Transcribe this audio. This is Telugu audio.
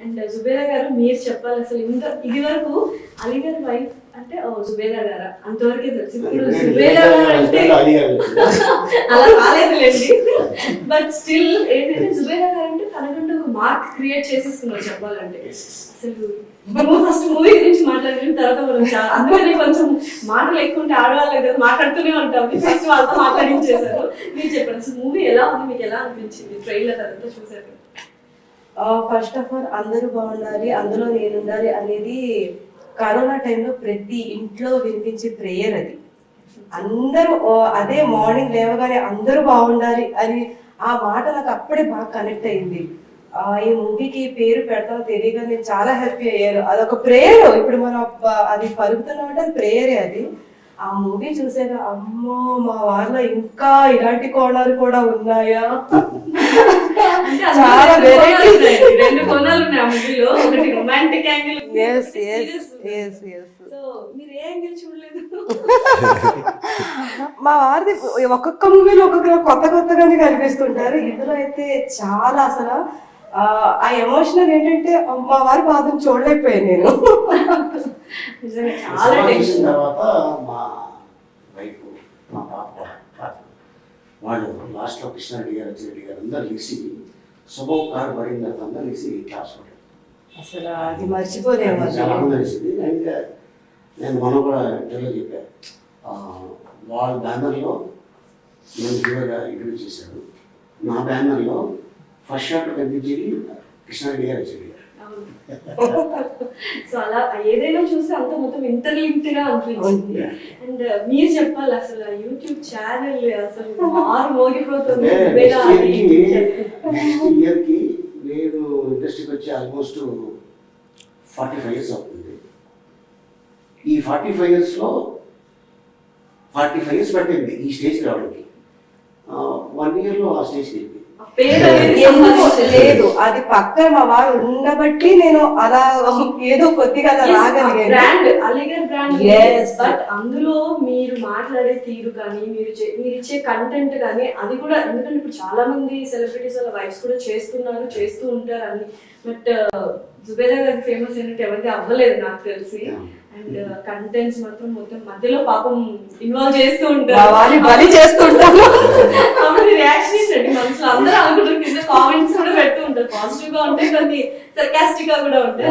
అండ్ జుబేదా గారు మీరు చెప్పాలి అసలు ఇది వరకు అలీ గారి వైఫ్ అంటే జుబేదా గారా అంతవరకే తెలుసు. ఇప్పుడు జుబేదా గారు అంటే అలా కాలేదులేండి, బట్ స్టిల్ ఏంటంటే జుబేదా గారు అంటే తనకంటే ఒక మార్క్ క్రియేట్ చేసేసుకున్నారు చెప్పాలంటే. అసలు ఫస్ట్ మూవీ గురించి మాట్లాడిన తర్వాత మనం అందుకనే కొంచెం మాటలు ఎక్కువ ఉంటే ఆడవాళ్ళకి కదా మాట్లాడుతూనే ఉంటాం, ఫస్ట్ వాళ్ళతో మాట్లాడించేశారు. మీరు చెప్పండి అసలు మూవీ ఎలా ఉంది, మీకు ఎలా అనిపించింది ట్రైలర్ అదంతా చూసారు? ఫస్ట్ ఆఫ్ ఆల్ అందరూ బాగుండాలి, అందులో నేను ఉండాలి అనేది కరోనా టైంలో ప్రతి ఇంట్లో వినిపించే ప్రేయర్ అది. అందరూ అదే మార్నింగ్ లేవగానే అందరూ బాగుండాలి అని ఆ మాట నాకు అప్పుడే బాగా కనెక్ట్ అయింది. ఈ మూవీకి పేరు పెడతాం తెలియగా నేను చాలా హ్యాపీ అయ్యాను. అదొక ప్రేయర్, ఇప్పుడు మనం అది పలుకుతున్నామంటే అది ప్రేయరే. అది ఆ మూవీ చూసాక అమ్మో మా వాళ్ళ ఇంకా ఇలాంటి కోణాలు కూడా ఉన్నాయా, చాలా వెరైటీ. రెండు కోణాలు ఉన్నాయి ఆ మూవీలో, ఒకటి రొమాంటిక్ యాంగిల్. సో మీరు ఏ యాంగిల్ చూడలేదు? మా వారిది ఒక్కొక్క మూవీలో ఒక్కొక్క కొత్తగానే కనిపిస్తుంటారు. ఇందులో అయితే చాలా అసలు ఆ ఎమోషనల్ ఏంటంటే మా వారి బాధను చూడలేకపోయాను నేను. చాలా టెన్షన్. తర్వాత మా వైఫ్ మా పాప వాళ్ళు లాస్ట్లో కృష్ణారెడ్డి గారు రెడ్డి గారు అందరు లేచి శుభం కారు పడిన తర్వాత అందరు లేచి క్లాస్ పడ్డారు. అసలు అది మర్చిపోలేము. చాలా ఆనందం వేసింది. అండ్ నేను మనం కూడా ఇంటర్వ్యూలో చెప్పాను, వాళ్ళ బ్యానర్లో నేను హీరోగా ఇంట్రడ్యూస్ చేశాను, నా బ్యానర్లో ఫస్ట్ షాట్ కనిపించేది కృష్ణారెడ్డి గారు రెడ్డి గారు. సో అలా ఏదైనా చూస్తే అంత మొత్తం ఇంటర్లింక్డ్ గా అనిపించింది. అండ్ మీరు చెప్పాలి అసలు యూట్యూబ్ ఛానల్ అసలు మారు మోగిపోతుంది. నెక్స్ట్ ఇయర్కి నేను ఇండస్ట్రీకి వచ్చి ఆల్మోస్ట్ 45 years అవుతుంది. ఈ 45 yearsలో 45 years పట్టింది ఈ స్టేజ్కి రావడానికి. 1 yearలో ఆ స్టేజ్కి వెళ్ళింది. లేదు, అది పక్కన మా వారు ఉండబట్టి నేను అలా ఏదో కొద్దిగా బ్రాండ్ అలీగర్ బ్రాండ్. బట్ అందులో మీరు మాట్లాడే తీరు కానీ మీరు ఇచ్చే కంటెంట్ కానీ అది కూడా, ఎందుకంటే ఇప్పుడు చాలా మంది సెలబ్రిటీస్ వాళ్ళ వైఫ్స్ కూడా చేస్తూ ఉంటారు అన్ని. బట్ జుబేదా గారి ఫేమస్ ఏంటంటే ఎవరికి అవ్వలేదు నాకు తెలిసి. అండ్ కంటెంట్స్ మాత్రం మొత్తం మధ్యలో పాపం ఇన్వాల్వ్ చేస్తూ ఉంటారు, బలి చేస్తుంటారు. అప్పుడు రియాక్షన్ ఏంటండి మనసులో అందరూ అనుకుంటారు, కింద కామెంట్స్ కూడా పెడుతూ ఉంటారు. పాజిటివ్ గా ఉంటాయి, కొన్ని సర్కాస్టిక్ గా కూడా ఉంటాయి.